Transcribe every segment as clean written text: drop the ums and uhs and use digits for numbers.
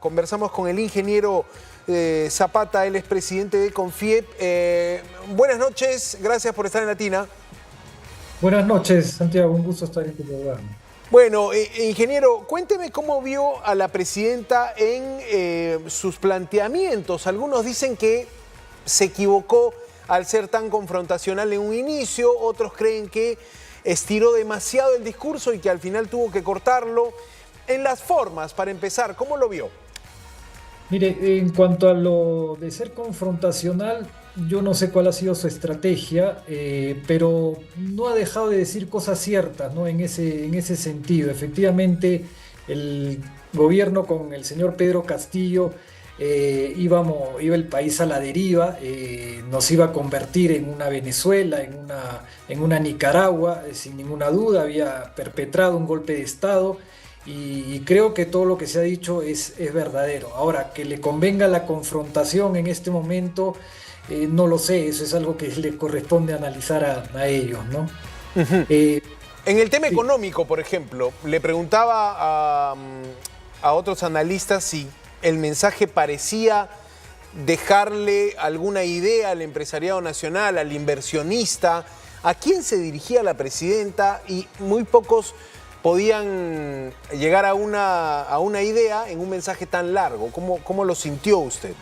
Conversamos con el ingeniero Zapata, él es presidente de Confiep. Buenas noches, gracias por estar en Latina. Buenas noches, Santiago, un gusto estar en tu programa. Bueno, ingeniero, cuénteme cómo vio a la presidenta en sus planteamientos. Algunos dicen que se equivocó al ser tan confrontacional en un inicio, otros creen que estiró demasiado el discurso y que al final tuvo que cortarlo. En las formas, para empezar, ¿cómo lo vio? Mire, en cuanto a lo de ser confrontacional, yo no sé cuál ha sido su estrategia, pero no ha dejado de decir cosas ciertas, ¿no? En ese sentido. Efectivamente, el gobierno con el señor Pedro Castillo iba el país a la deriva, nos iba a convertir en una Venezuela, en una Nicaragua, sin ninguna duda, había perpetrado un golpe de Estado. Y creo que todo lo que se ha dicho es verdadero. Ahora, que le convenga la confrontación en este momento, no lo sé, eso es algo que le corresponde analizar a ellos, ¿no? Uh-huh. En el tema económico, por ejemplo, le preguntaba a otros analistas si el mensaje parecía dejarle alguna idea al empresariado nacional, al inversionista, a quién se dirigía la presidenta, y muy pocos podían llegar a una idea en un mensaje tan largo. ¿Cómo lo sintió usted?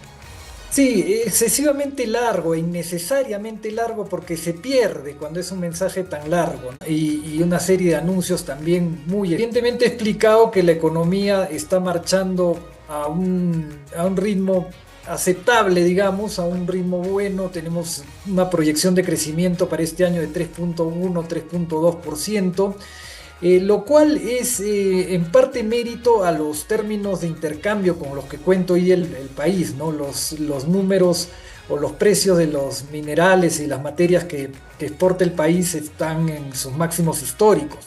Sí, excesivamente largo, innecesariamente largo, porque se pierde cuando es un mensaje tan largo, ¿no? Y una serie de anuncios también muy evidentemente explicado que la economía está marchando a un ritmo aceptable, digamos, a un ritmo bueno. Tenemos una proyección de crecimiento para este año de 3.1, 3.2%. Lo cual es en parte mérito a los términos de intercambio con los que cuenta hoy el país, ¿no? Los números o los precios de los minerales y las materias que exporta el país están en sus máximos históricos.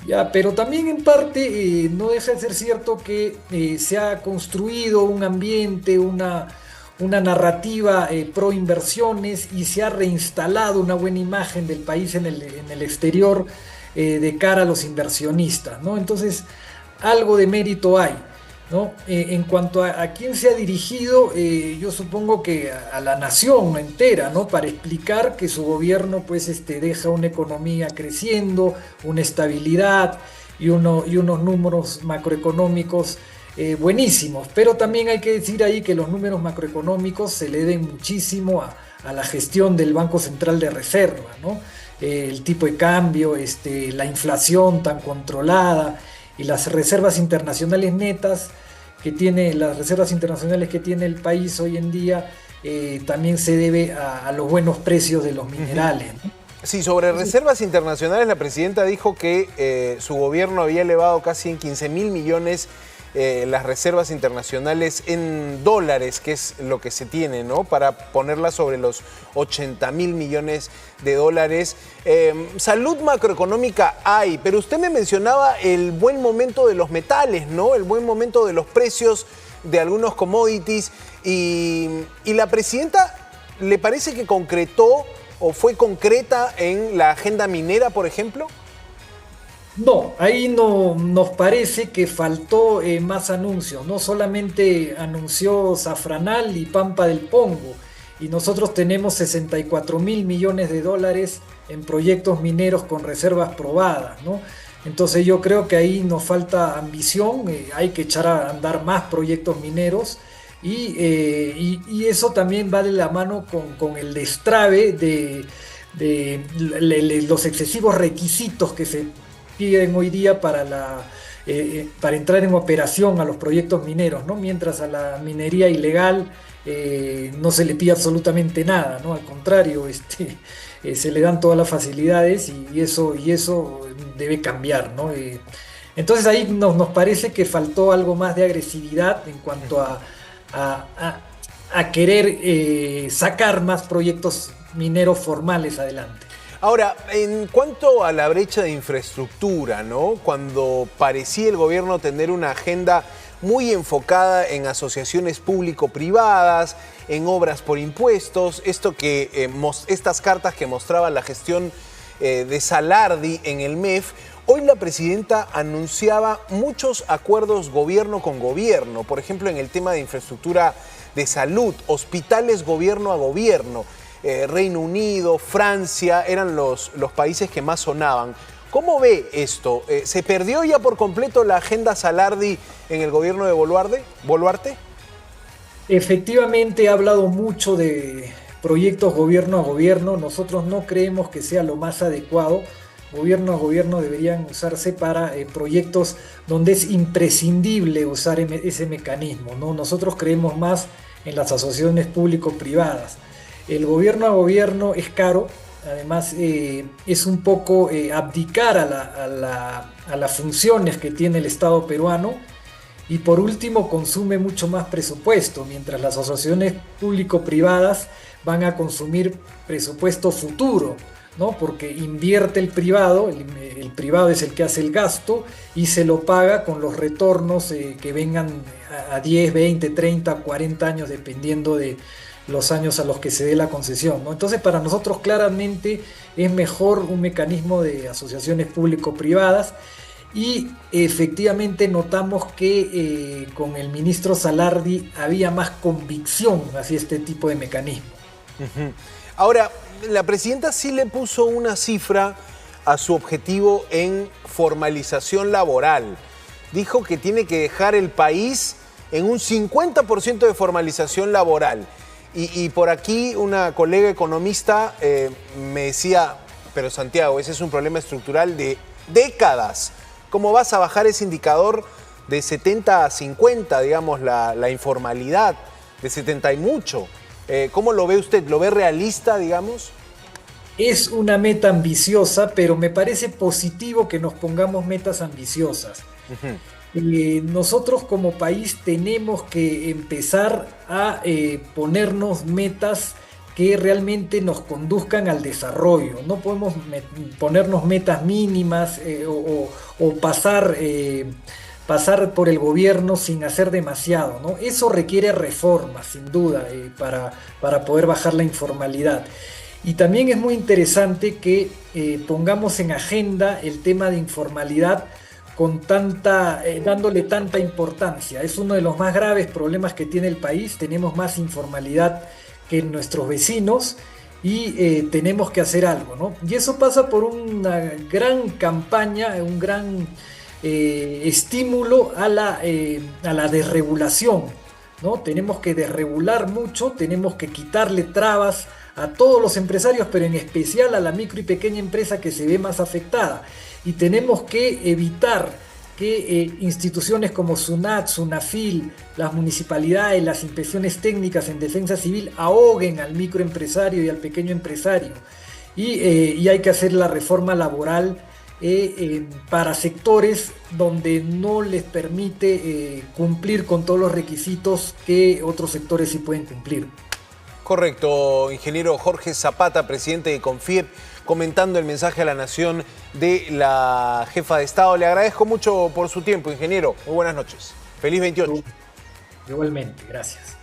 Ya, pero también en parte no deja de ser cierto que se ha construido un ambiente, una narrativa pro inversiones, y se ha reinstalado una buena imagen del país en el exterior, de cara a los inversionistas, ¿no? Entonces, algo de mérito hay, ¿no? En cuanto a quién se ha dirigido, yo supongo que a la nación entera, ¿no? Para explicar que su gobierno pues deja una economía creciendo, una estabilidad y unos números macroeconómicos buenísimos. Pero también hay que decir ahí que los números macroeconómicos se le deben muchísimo a la gestión del Banco Central de Reserva, ¿no? El tipo de cambio, la inflación tan controlada y las reservas internacionales netas que tiene el país hoy en día, también se debe a los buenos precios de los minerales, ¿no? Sí, sobre reservas internacionales, la presidenta dijo que su gobierno había elevado casi en 15.000 millones las reservas internacionales en dólares, que es lo que se tiene, ¿no? Para ponerlas sobre los 80.000 millones de dólares. Salud macroeconómica hay, pero usted me mencionaba el buen momento de los metales, ¿no? El buen momento de los precios de algunos commodities. Y la presidenta, ¿le parece que concretó o fue concreta en la agenda minera, por ejemplo? No, ahí no nos parece que faltó más anuncios. No solamente anunció Zafranal y Pampa del Pongo, y nosotros tenemos 64.000 millones de dólares en proyectos mineros con reservas probadas, ¿no? Entonces yo creo que ahí nos falta ambición, hay que echar a andar más proyectos mineros, y eso también va de la mano con el destrave de los excesivos requisitos que se piden hoy día para entrar en operación a los proyectos mineros, ¿no? Mientras a la minería ilegal no se le pide absolutamente nada, ¿no? Al contrario, se le dan todas las facilidades, y eso debe cambiar, ¿no? Entonces ahí nos parece que faltó algo más de agresividad en cuanto a querer sacar más proyectos mineros formales adelante. Ahora, en cuanto a la brecha de infraestructura, ¿no? Cuando parecía el gobierno tener una agenda muy enfocada en asociaciones público-privadas, en obras por impuestos, estas cartas que mostraba la gestión de Salardi en el MEF, Hoy la presidenta anunciaba muchos acuerdos gobierno con gobierno, por ejemplo en el tema de infraestructura de salud, hospitales gobierno a gobierno. Reino Unido, Francia eran los países que más sonaban. ¿Cómo ve esto? ¿Se perdió ya por completo la agenda Salardi en el gobierno de Boluarte? Efectivamente, ha hablado mucho de proyectos gobierno a gobierno. Nosotros no creemos que sea lo más adecuado. Gobierno a gobierno deberían usarse para proyectos donde es imprescindible usar ese mecanismo, ¿no? Nosotros creemos más en las asociaciones público-privadas. El gobierno a gobierno es caro, además es un poco abdicar a las funciones que tiene el Estado peruano, y por último consume mucho más presupuesto, mientras las asociaciones público-privadas van a consumir presupuesto futuro, ¿no? Porque invierte el privado, el privado es el que hace el gasto y se lo paga con los retornos que vengan a 10, 20, 30, 40 años, dependiendo de los años a los que se dé la concesión, ¿no? Entonces, para nosotros claramente es mejor un mecanismo de asociaciones público-privadas, y efectivamente notamos que con el ministro Salardi había más convicción hacia este tipo de mecanismo. Ahora, la presidenta sí le puso una cifra a su objetivo en formalización laboral. Dijo que tiene que dejar el país en un 50% de formalización laboral. Y por aquí una colega economista me decía, pero Santiago, ese es un problema estructural de décadas. ¿Cómo vas a bajar ese indicador de 70 a 50, digamos, la informalidad, de 70 y mucho? ¿Cómo lo ve usted? ¿Lo ve realista, digamos? Es una meta ambiciosa, pero me parece positivo que nos pongamos metas ambiciosas. Nosotros como país tenemos que empezar a ponernos metas que realmente nos conduzcan al desarrollo. No podemos ponernos metas mínimas o pasar por el gobierno sin hacer demasiado, ¿no? Eso requiere reformas, sin duda, para poder bajar la informalidad. Y también es muy interesante que pongamos en agenda el tema de informalidad dándole tanta importancia. Es uno de los más graves problemas que tiene el país. Tenemos más informalidad que nuestros vecinos y tenemos que hacer algo, ¿no? Y eso pasa por una gran campaña, un gran estímulo a la desregulación, ¿no? Tenemos que desregular mucho, tenemos que quitarle trabas a todos los empresarios, pero en especial a la micro y pequeña empresa que se ve más afectada. Y tenemos que evitar que instituciones como SUNAT, SUNAFIL, las municipalidades, las inspecciones técnicas en defensa civil ahoguen al microempresario y al pequeño empresario. Y hay que hacer la reforma laboral para sectores donde no les permite cumplir con todos los requisitos que otros sectores sí pueden cumplir. Correcto, ingeniero Jorge Zapata, presidente de CONFIEP, comentando el mensaje a la nación de la jefa de Estado. Le agradezco mucho por su tiempo, ingeniero. Muy buenas noches. Feliz 28. Igualmente, gracias.